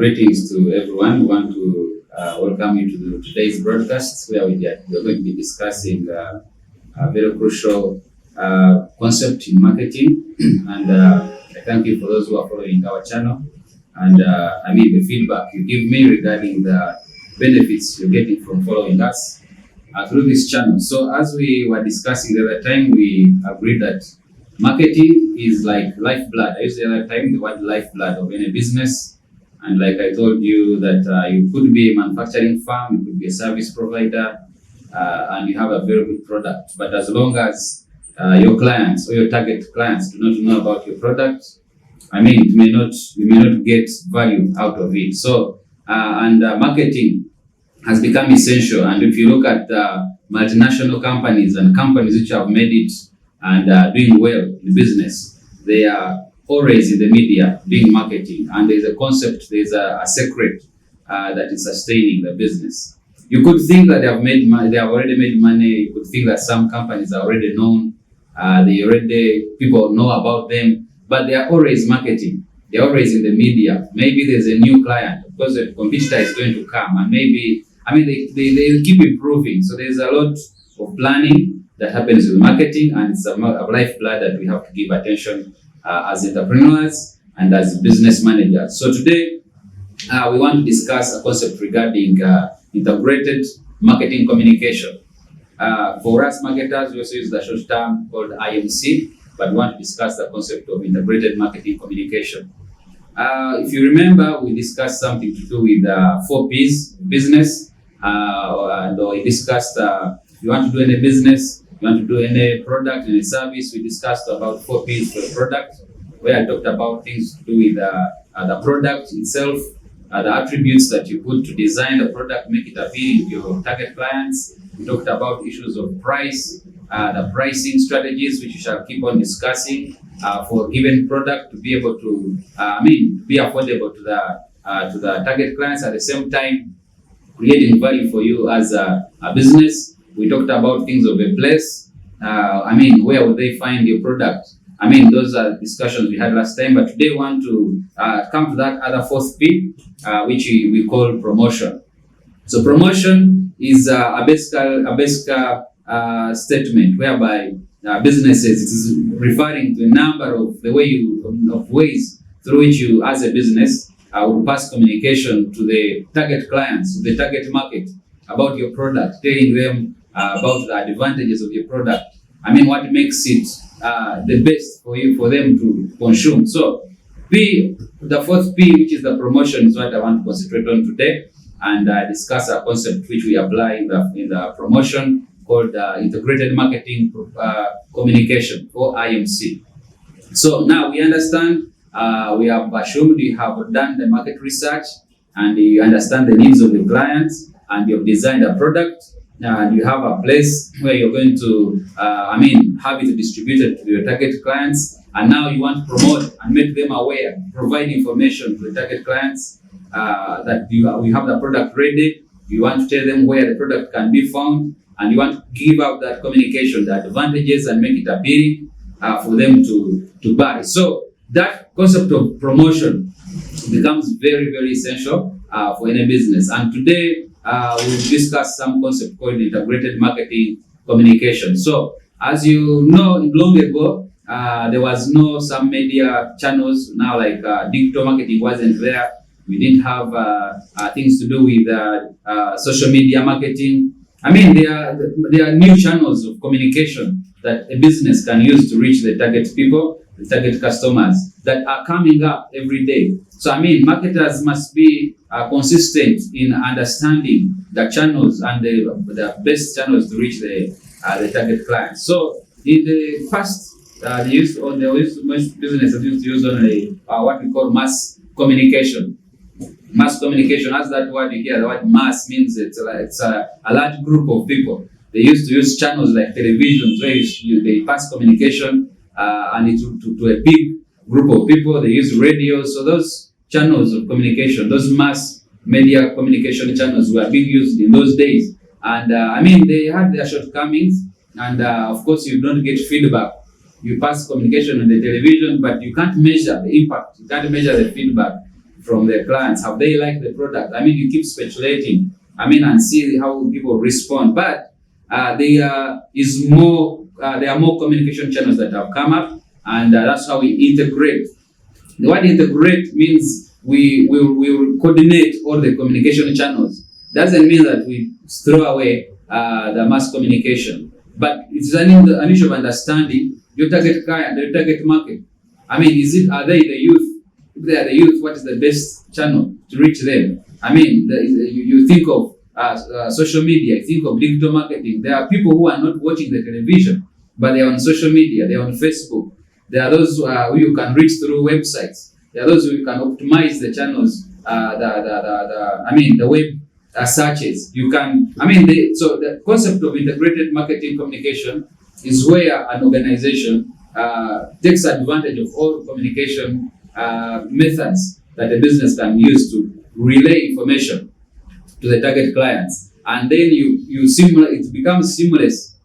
Greetings to everyone. We want to welcome you to today's broadcast where we're going to be discussing a very crucial concept in marketing. And I thank you for those who are following our channel. And the feedback you give me regarding the benefits you're getting from following us through this channel. So as we were discussing the other time, we agreed that marketing is like lifeblood. I used the other time the word lifeblood of any business. And like I told you that you could be a manufacturing firm, you could be a service provider, and you have a very good product. But as long as your clients or your target clients do not know about your product, you may not get value out of it. So, marketing has become essential. And if you look at multinational companies and companies which have made it and doing well in business, they are always in the media doing marketing, and there's a concept, there's a secret that is sustaining the business. You could think that they have already made money. You could think that some companies are already known, people know about them, but they are always marketing. They are always in the media. Maybe there's a new client because the competitor is going to come, and they keep improving. So there's a lot of planning that happens with marketing, and it's a lifeblood that we have to give attention as entrepreneurs and as business managers. So today, we want to discuss a concept regarding integrated marketing communication. For us marketers, we also use the short term called IMC, but we want to discuss the concept of integrated marketing communication. If you remember, we discussed something to do with 4 P's business, and we discussed if you want to do any business, you want to do any product, any service, we discussed about 4 P's for the product, where I talked about things to do with the product itself, the attributes that you put to design the product, make it appealing to your target clients. We talked about issues of price, the pricing strategies, which we shall keep on discussing for a given product to be able to, be affordable to the target clients, at the same time creating value for you as a business. We talked about things of a place. Where would they find your product? Those are discussions we had last time, but today we want to come to that other 4th P, which we call promotion. So promotion is a basic statement whereby businesses, it is referring to a number of ways through which you, as a business, will pass communication to the target clients, to the target market, about your product, telling them about the advantages of your product. What makes it the best for them to consume. So the 4th P, which is the promotion, is what I want to concentrate on today, and discuss a concept which we apply in the promotion called integrated marketing communication, or IMC. So now we understand, we have assumed you have done the market research and you understand the needs of your clients, and you've designed a product, and you have a place where you're going to have it distributed to your target clients, and now you want to promote and make them aware, provide information to the target clients that we have the product ready. You want to tell them where the product can be found, and you want to give out that communication, the advantages, and make it appealing for them to buy. So that concept of promotion becomes very, very essential for any business. And today we'll discuss some concept called integrated marketing communication. So as you know, long ago, there was some media channels. Now, like digital marketing wasn't there. We didn't have things to do with social media marketing. There are new channels of communication that a business can use to reach the target people, the target customers, that are coming up every day. So marketers must be consistent in understanding the channels and the best channels to reach the target clients. So in the past, most businesses used to use only what we call mass communication. Mass communication, as that word you hear, the word mass means it's a large group of people. They used to use channels like television where they pass communication and to a big group of people. They use radio. So those channels of communication, those mass media communication channels were being used in those days. And they had their shortcomings. And of course, you don't get feedback. You pass communication on the television, but you can't measure the impact. You can't measure the feedback. from their clients. Have they liked the product? I mean, you keep speculating. I mean, and see how people respond. But there are more communication channels that have come up, and that's how we integrate. The word integrate means we will coordinate all the communication channels. Doesn't mean that we throw away the mass communication, but it's an issue of understanding your target client, your target market. I mean, are they the youth? If they are the youth, what is the best channel to reach them? I mean, you think of social media, you think of digital marketing. There are people who are not watching the television, but they are on social media, they are on Facebook. There are those who you can reach through websites. There are those who you can optimize the channels, the web searches. You can, so the concept of integrated marketing communication is where an organization takes advantage of all communication methods that a business can use to relay information to the target clients, and then it becomes seamless,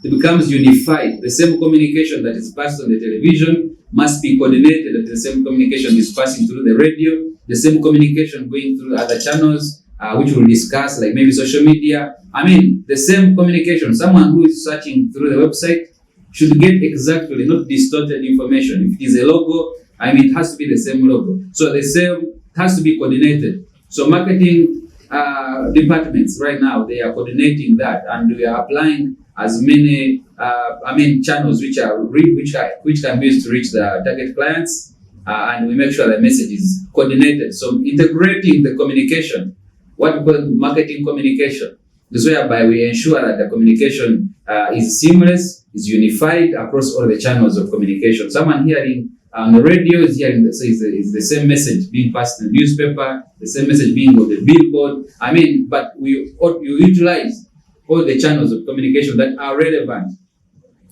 it becomes unified. The same communication that is passed on the television must be coordinated, that the same communication is passing through the radio, the same communication going through other channels, which we'll discuss, like maybe social media. I mean, the same communication. Someone who is searching through the website should get exactly, not distorted information. If it is a logo, it has to be the same logo. So the same has to be coordinated. So marketing departments right now, they are coordinating that, and we are applying as many channels which can be used to reach the target clients, and we make sure the message is coordinated. So integrating the communication, what we call marketing communication, is whereby we ensure that the communication is seamless, is unified across all the channels of communication. Someone hearing on the radio is hearing is the same message being passed in the newspaper, the same message being on the billboard. But you utilize all the channels of communication that are relevant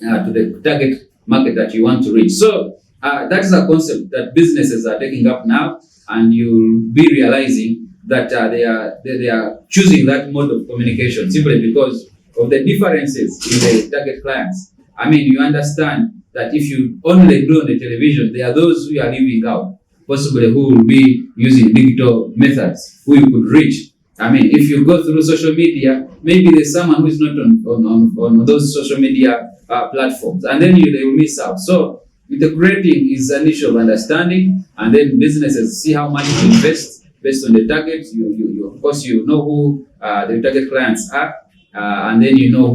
to the target market that you want to reach. So that's a concept that businesses are taking up now, and you'll be realizing that they are choosing that mode of communication simply because of the differences in the target clients. You understand that if you only do on the television, there are those who are leaving out, possibly who will be using digital methods, who you could reach. If you go through social media, maybe there's someone who is not on those social media platforms, and then they will miss out. So integrating is an issue of understanding, and then businesses see how much to invest based on the targets. You of course, you know who the target clients are, and then you know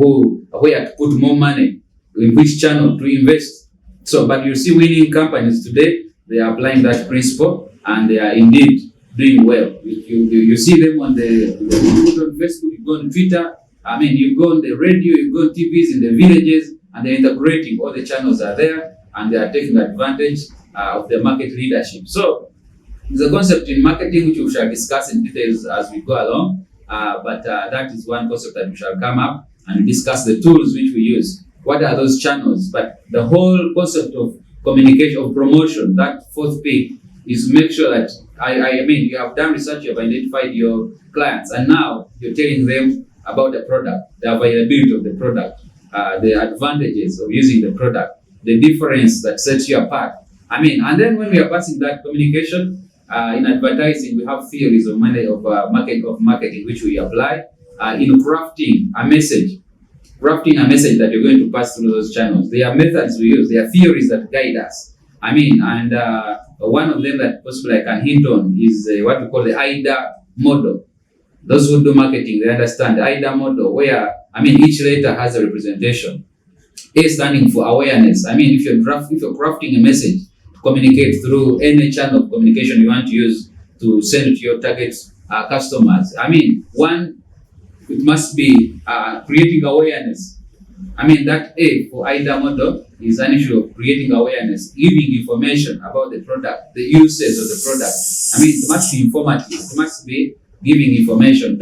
where to put more money, in which channel to invest. So, but you see winning companies today, they are applying that principle, and they are indeed doing well. You see them on you go on Facebook, you go on Twitter, you go on the radio, you go on TVs in the villages, and they're integrating. All the channels are there, and they are taking advantage of the market leadership. So, there's a concept in marketing which we shall discuss in details as we go along, but that is one concept that we shall come up and discuss the tools which we use. What are those channels? But the whole concept of communication, of promotion, that fourth P, is to make sure that you have done research, you have identified your clients, and now you're telling them about the product, the availability of the product, the advantages of using the product, the difference that sets you apart. And then when we are passing that communication in advertising, we have theories of marketing which we apply in crafting a message that you're going to pass through those channels. There are methods we use, there are theories that guide us. One of them that possibly I can hint on is what we call the AIDA model. Those who do marketing, they understand the AIDA model, where each letter has a representation. A standing for awareness. If you're crafting a message to communicate through any channel of communication you want to use to send it to your target customers, one, it must be creating awareness. That A for AIDA model is an issue of creating awareness, giving information about the product, the uses of the product. It must be informative. It must be giving information,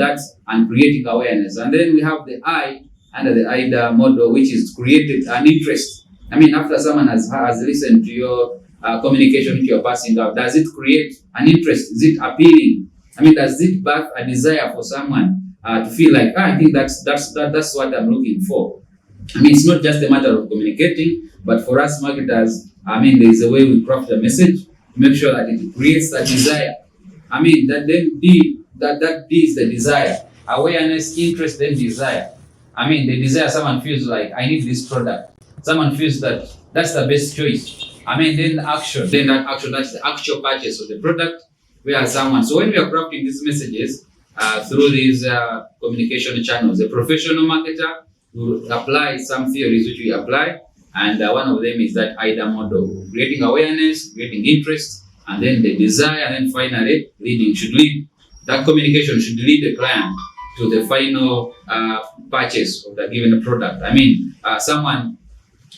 and creating awareness. And then we have the I under the AIDA model, which is created an interest. After someone has listened to your communication which you're passing out, does it create an interest? Is it appealing? Does it birth a desire for someone to feel like, I think that's what I'm looking for? It's not just a matter of communicating, but for us marketers, there is a way we craft a message to make sure that it creates that desire. I mean, that then D, that D is the desire. Awareness, interest, then desire. I mean, the desire, someone feels like, I need this product. Someone feels that that's the best choice. I mean, then action. Then that action, that's the actual purchase of the product. Where someone, so when we are crafting these messages through these communication channels, a professional marketer will apply some theories which we apply, and one of them is that IDA model, creating awareness, creating interest, and then the desire, and then finally that communication should lead the client to the final purchase of the given product. I mean, someone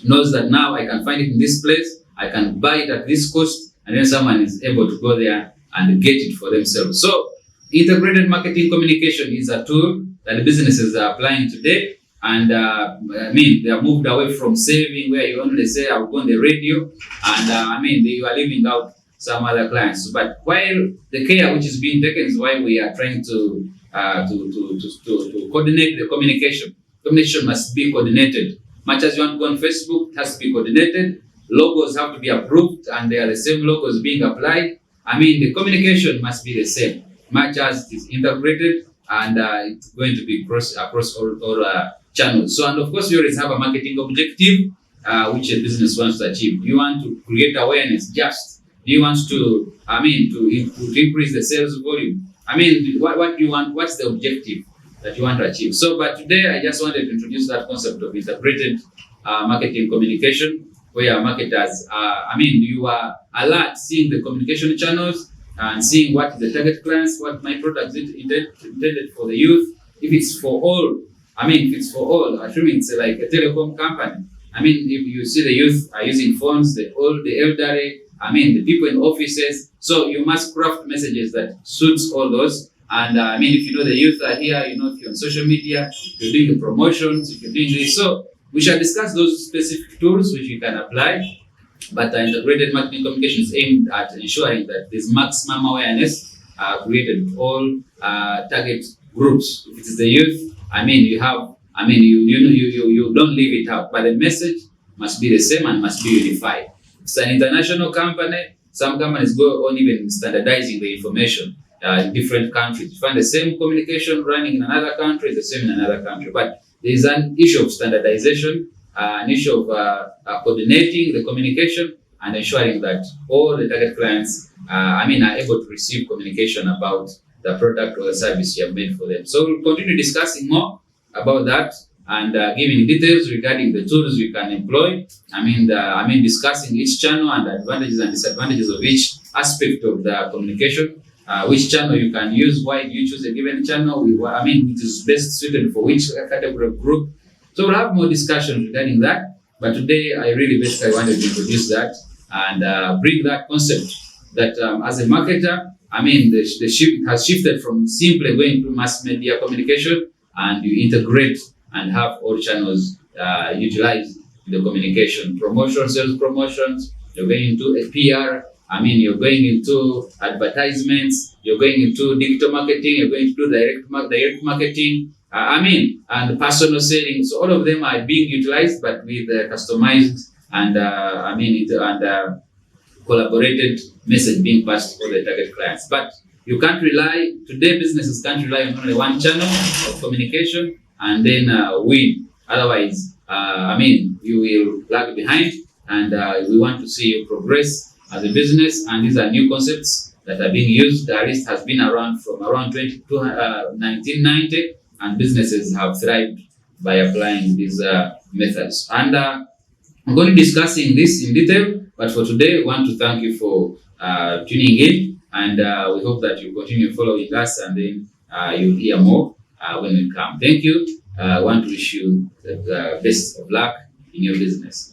knows that now I can find it in this place, I can buy it at this cost, and then someone is able to go there and get it for themselves. So integrated marketing communication is a tool that the businesses are applying today. And I mean, they are moved away from saving, where you only say, I'll go on the radio, and I mean, you are leaving out some other clients. But while the care which is being taken is why we are trying to coordinate the communication. Communication must be coordinated. Much as you want to go on Facebook, it has to be coordinated. Logos have to be approved, and they are the same logos being applied. I mean, the communication must be the same, much as it is integrated, and it's going to be across all channels. So, and of course, you always have a marketing objective which a business wants to achieve. Do you want to create awareness? Do you want to, to increase the sales volume? I mean, what do you want? What's the objective that you want to achieve? So, but today I just wanted to introduce that concept of integrated marketing communication, where marketers, you are alert, seeing the communication channels and seeing what the target clients, what my product is intended for the youth. If it's for all, assuming it's like a telecom company. I mean, if you see the youth are using phones, the old, the elderly, the people in offices. So you must craft messages that suits all those. And if you know the youth are here, if you're on social media, you're doing the promotions, if you're doing this. So we shall discuss those specific tools which you can apply, but the integrated marketing communication is aimed at ensuring that there's maximum awareness created with all target groups. If it is the youth, you don't leave it out, but the message must be the same and must be unified. If it's an international company, some companies go on even standardizing the information in different countries. You find the same communication running in another country, the same in another country, but there is an issue of standardization, an issue of coordinating the communication and ensuring that all the target clients are able to receive communication about the product or the service you have made for them. So we'll continue discussing more about that and giving details regarding the tools we can employ. Discussing each channel and the advantages and disadvantages of each aspect of the communication. Which channel you can use, why do you choose a given channel, which is best suited for which category of group. So we'll have more discussions regarding that, but today I really basically wanted to introduce that and bring that concept that as a marketer, the shift has shifted from simply going to mass media communication, and you integrate and have all channels utilized in the communication, promotion, sales promotions, you're going into a PR, you're going into advertisements, you're going into digital marketing, you're going to do direct marketing, and personal selling. So all of them are being utilized, but with customized and collaborated message being passed for the target clients. But you can't rely, today businesses can't rely on only one channel of communication and then win. Otherwise, you will lag behind, and we want to see you progress as a business, and these are new concepts that are being used. The list has been around from around 1990, and businesses have thrived by applying these methods. And I'm going to be discussing this in detail, but for today, we want to thank you for tuning in, and we hope that you continue following us, and then you'll hear more when we come. Thank you. I want to wish you the best of luck in your business.